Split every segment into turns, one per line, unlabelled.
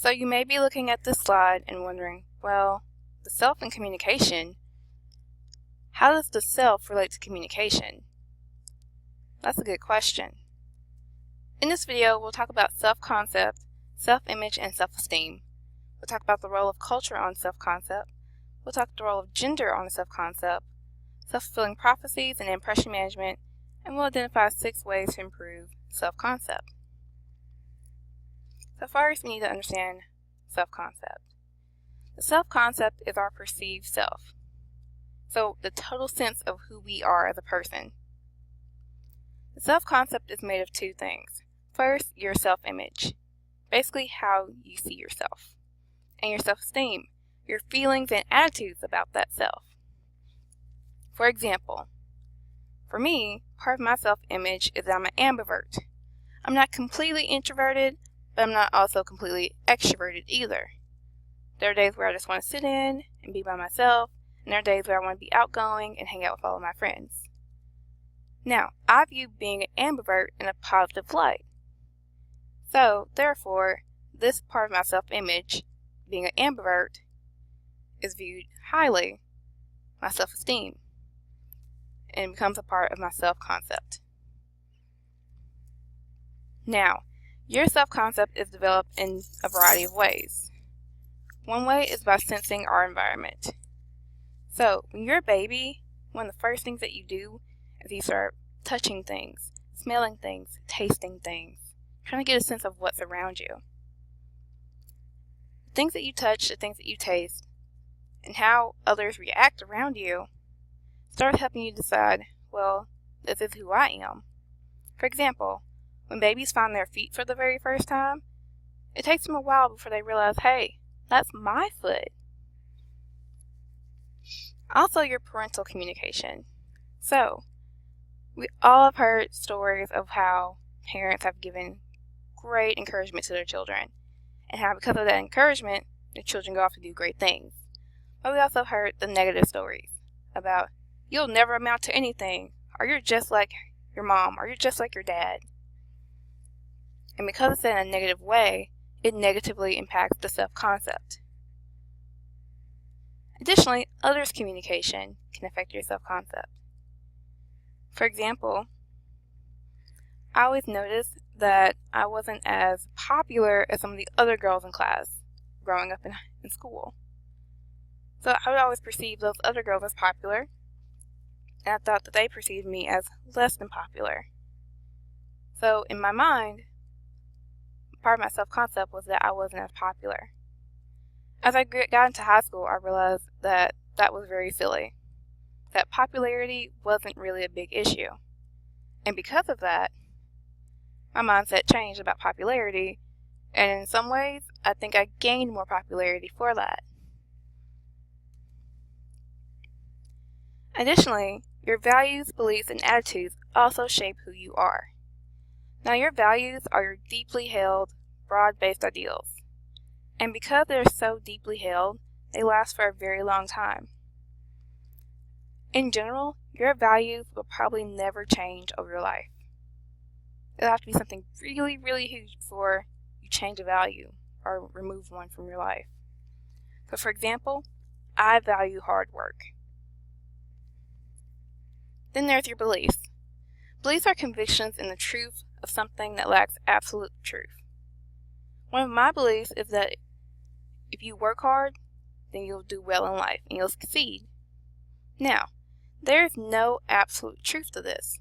So you may be looking at this slide and wondering, well, the self and communication, how does the self relate to communication? That's a good question. In this video, we'll talk about self-concept, self-image, and self-esteem. We'll talk about the role of culture on self-concept. We'll talk the role of gender on self-concept, self-fulfilling prophecies and impression management, and we'll identify 6 ways to improve self-concept. So first, we need to understand self-concept. The self-concept is our perceived self. So the total sense of who we are as a person. The self-concept is made of 2 things. First, your self-image, basically how you see yourself, and your self-esteem, your feelings and attitudes about that self. For example, for me, part of my self-image is that I'm an ambivert. I'm not completely introverted, but I'm not also completely extroverted either. There are days where I just want to sit in and be by myself, and there are days where I want to be outgoing and hang out with all of my friends. Now, I view being an ambivert in a positive light. So, therefore, this part of my self-image, being an ambivert, is viewed highly, my self-esteem, and becomes a part of my self-concept. Now, your self-concept is developed in a variety of ways. One way is by sensing our environment. So, when you're a baby, one of the first things that you do is you start touching things, smelling things, tasting things, trying to get a sense of what's around you. The things that you touch, the things that you taste, and how others react around you start helping you decide, well, this is who I am. For example, when babies find their feet for the very first time, it takes them a while before they realize, hey, that's my foot. Also, your parental communication. So, we all have heard stories of how parents have given great encouragement to their children, and how because of that encouragement, the children go off to do great things. But we also heard the negative stories about, you'll never amount to anything, or you're just like your mom, or you're just like your dad. And because it's in a negative way, it negatively impacts the self-concept. Additionally, others' communication can affect your self-concept. For example, I always noticed that I wasn't as popular as some of the other girls in class growing up in school. So I would always perceive those other girls as popular, and I thought that they perceived me as less than popular. So in my mind, part of my self-concept was that I wasn't as popular. As I got into high school, I realized that that was very silly, that popularity wasn't really a big issue. And because of that, my mindset changed about popularity, and in some ways, I think I gained more popularity for that. Additionally, your values, beliefs, and attitudes also shape who you are. Now, your values are your deeply held, broad-based ideals. And because they're so deeply held, they last for a very long time. In general, your values will probably never change over your life. It'll have to be something really, really huge before you change a value or remove one from your life. So for example, I value hard work. Then there's your beliefs. Beliefs are convictions in the truth of something that lacks absolute truth. One of my beliefs is that if you work hard, then you'll do well in life and you'll succeed. Now, there is no absolute truth to this.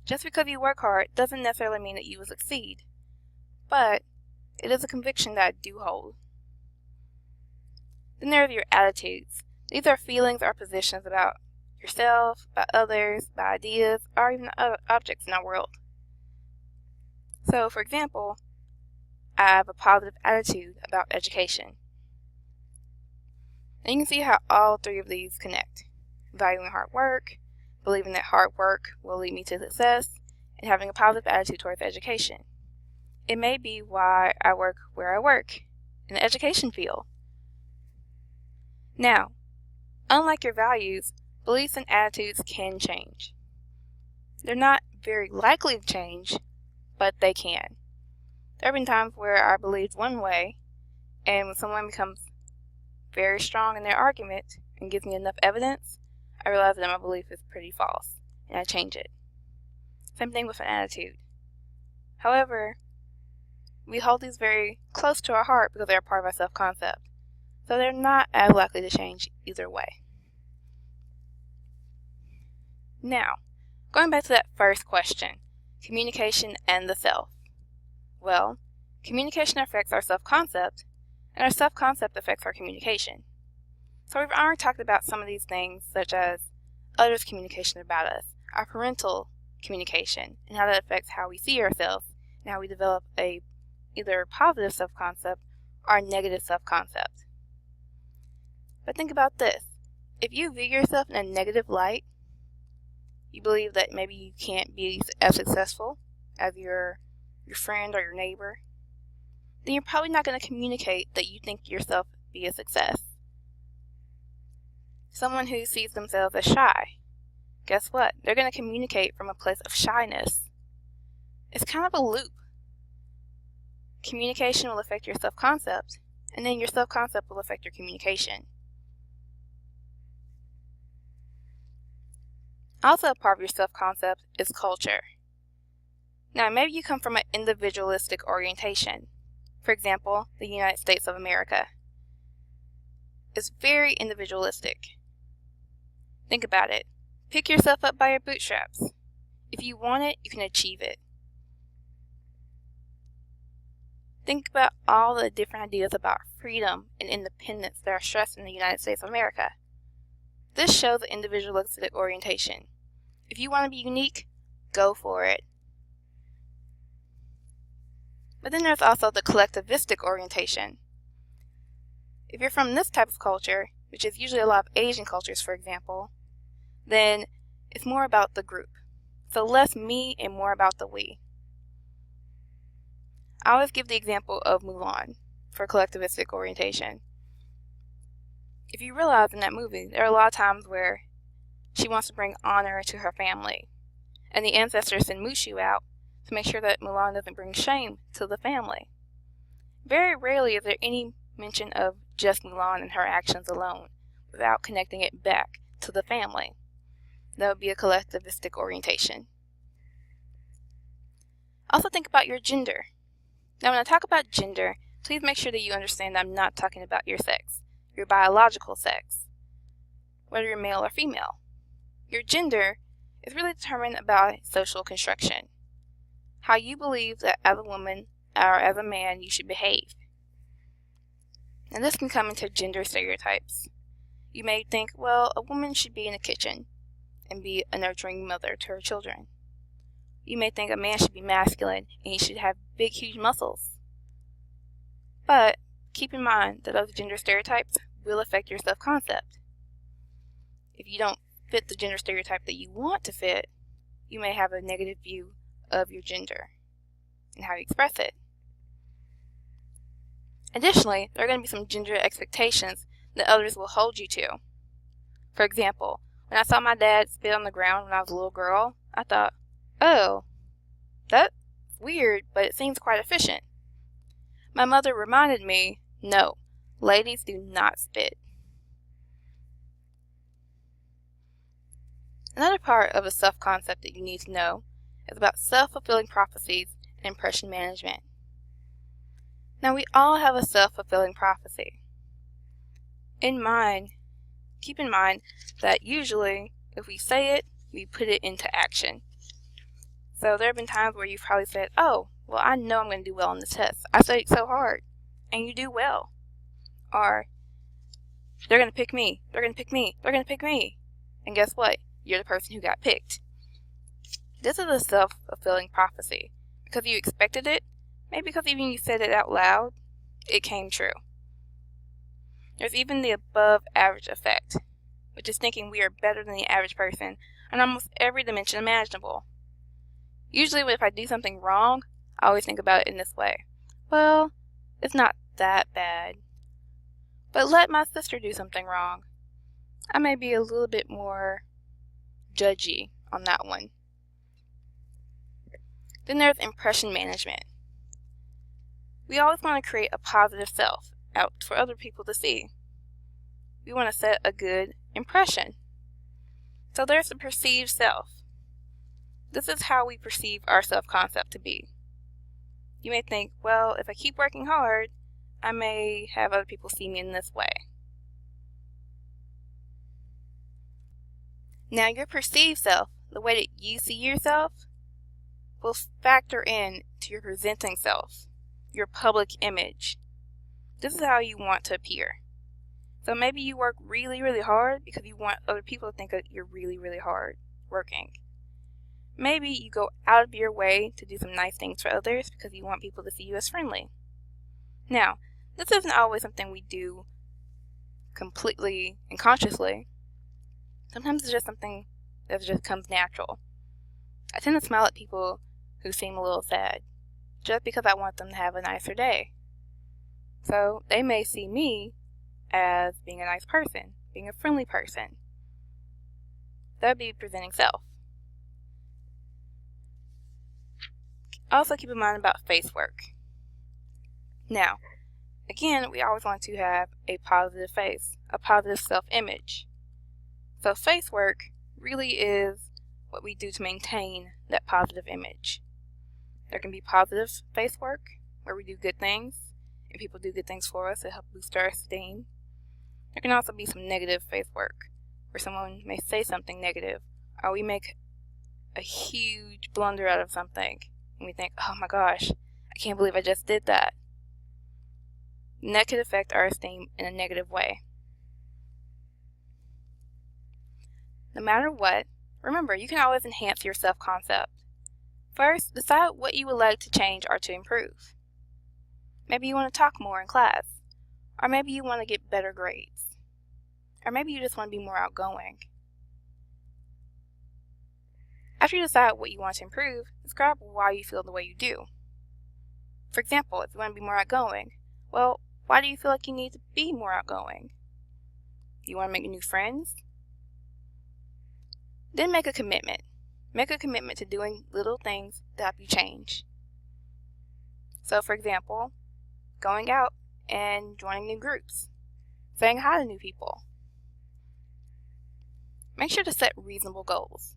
Just because you work hard doesn't necessarily mean that you will succeed, but it is a conviction that I do hold. Then there are your attitudes. These are feelings or positions about yourself, about others, about ideas, or even other objects in our world. So, for example, I have a positive attitude about education. And you can see how all 3 of these connect. Valuing hard work, believing that hard work will lead me to success, and having a positive attitude towards education. It may be why I work where I work, in the education field. Now, unlike your values, beliefs and attitudes can change. They're not very likely to change, but they can. There have been times where I believed one way, And when someone becomes very strong in their argument and gives me enough evidence, I realize that my belief is pretty false, and I change it. Same thing with an attitude. However, we hold these very close to our heart because they're part of our self-concept, so they're not as likely to change either way. Now, going back to that first question, communication and the self. Well, communication affects our self-concept, and our self-concept affects our communication. So we've already talked about some of these things, such as others' communication about us, our parental communication, and how that affects how we see ourselves, and how we develop a either positive self-concept or a negative self-concept. But think about this. If you view yourself in a negative light, you believe that maybe you can't be as successful as your friend or your neighbor, then you're probably not going to communicate that you think yourself be a success. Someone who sees themselves as shy, guess what? They're going to communicate from a place of shyness. It's kind of a loop. Communication will affect your self-concept, and then your self-concept will affect your communication. Also a part of your self-concept is culture. Now, maybe you come from an individualistic orientation. For example, the United States of America is very individualistic. Think about it. Pick yourself up by your bootstraps. If you want it, you can achieve it. Think about all the different ideas about freedom and independence that are stressed in the United States of America. This shows an individualistic orientation. If you want to be unique, go for it. But then there's also the collectivistic orientation. If you're from this type of culture, which is usually a lot of Asian cultures, for example, then it's more about the group. So less me and more about the we. I always give the example of Mulan for collectivistic orientation. If you realize in that movie, there are a lot of times where she wants to bring honor to her family, and the ancestors send Mushu out to make sure that Mulan doesn't bring shame to the family. Very rarely is there any mention of just Mulan and her actions alone, without connecting it back to the family. That would be a collectivistic orientation. Also think about your gender. Now when I talk about gender, please make sure that you understand that I'm not talking about your sex, your biological sex, whether you're male or female. Your gender is really determined by social construction, how you believe that as a woman or as a man you should behave. And this can come into gender stereotypes. You may think, well, a woman should be in the kitchen and be a nurturing mother to her children. You may think a man should be masculine and he should have big, huge muscles. But keep in mind that those gender stereotypes will affect your self-concept. If you don't fit the gender stereotype that you want to fit, you may have a negative view of your gender and how you express it. Additionally, there are going to be some gender expectations that others will hold you to. For example, when I saw my dad spit on the ground when I was a little girl, I thought, oh, that's weird, but it seems quite efficient. My mother reminded me, no, ladies do not spit. Another part of a self-concept that you need to know is about self-fulfilling prophecies and impression management. Now we all have a self-fulfilling prophecy. Keep in mind that usually if we say it, we put it into action. So there have been times where you've probably said, oh, well, I know I'm going to do well on this test. I studied so hard, and you do well. Or, they're going to pick me, they're going to pick me, they're going to pick me. And guess what? You're the person who got picked. This is a self-fulfilling prophecy. Because you expected it, maybe because even you said it out loud, it came true. There's even the above average effect, which is thinking we are better than the average person on almost every dimension imaginable. Usually if I do something wrong, I always think about it in this way. Well, it's not that bad. But let my sister do something wrong. I may be a little bit more judgy on that one. Then there's impression management. We always want to create a positive self out for other people to see. We want to set a good impression. So there's the perceived self. This is how we perceive our self-concept to be. You may think, well, if I keep working hard, I may have other people see me in this way. Now, your perceived self, the way that you see yourself, will factor in to your presenting self, your public image. This is how you want to appear. So maybe you work really, really hard because you want other people to think that you're really, really hard working. Maybe you go out of your way to do some nice things for others because you want people to see you as friendly. Now, this isn't always something we do completely and consciously. Sometimes it's just something that just comes natural. I tend to smile at people who seem a little sad, just because I want them to have a nicer day. So they may see me as being a nice person, being a friendly person. That would be presenting self. Also keep in mind about face work. Now, again, we always want to have a positive face, a positive self-image. So face work really is what we do to maintain that positive image. There can be positive face work, where we do good things, and people do good things for us to help boost our esteem. There can also be some negative face work, where someone may say something negative, or we make a huge blunder out of something, and we think, oh my gosh, I can't believe I just did that. And that could affect our esteem in a negative way. No matter what, remember, you can always enhance your self-concept. First, decide what you would like to change or to improve. Maybe you want to talk more in class, or maybe you want to get better grades, or maybe you just want to be more outgoing. After you decide what you want to improve, describe why you feel the way you do. For example, if you want to be more outgoing, well, why do you feel like you need to be more outgoing? Do you want to make new friends? Then make a commitment. Make a commitment to doing little things to help you change. So, for example, going out and joining new groups, saying hi to new people. Make sure to set reasonable goals.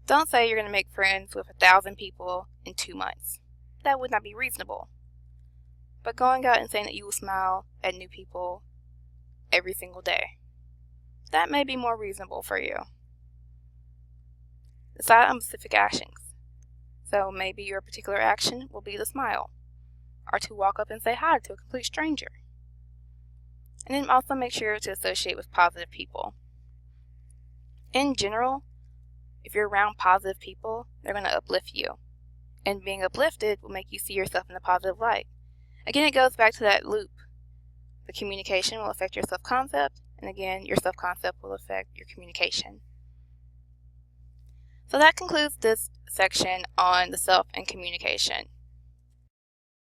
Don't say you're going to make friends with 1,000 people in 2 months. That would not be reasonable. But going out and saying that you will smile at new people every single day, that may be more reasonable for you. Decide on specific actions. So maybe your particular action will be to smile, or to walk up and say hi to a complete stranger. And then also make sure to associate with positive people. In general, if you're around positive people, they're going to uplift you. And being uplifted will make you see yourself in a positive light. Again, it goes back to that loop. The communication will affect your self-concept, and again, your self-concept will affect your communication. So that concludes this section on the self and communication.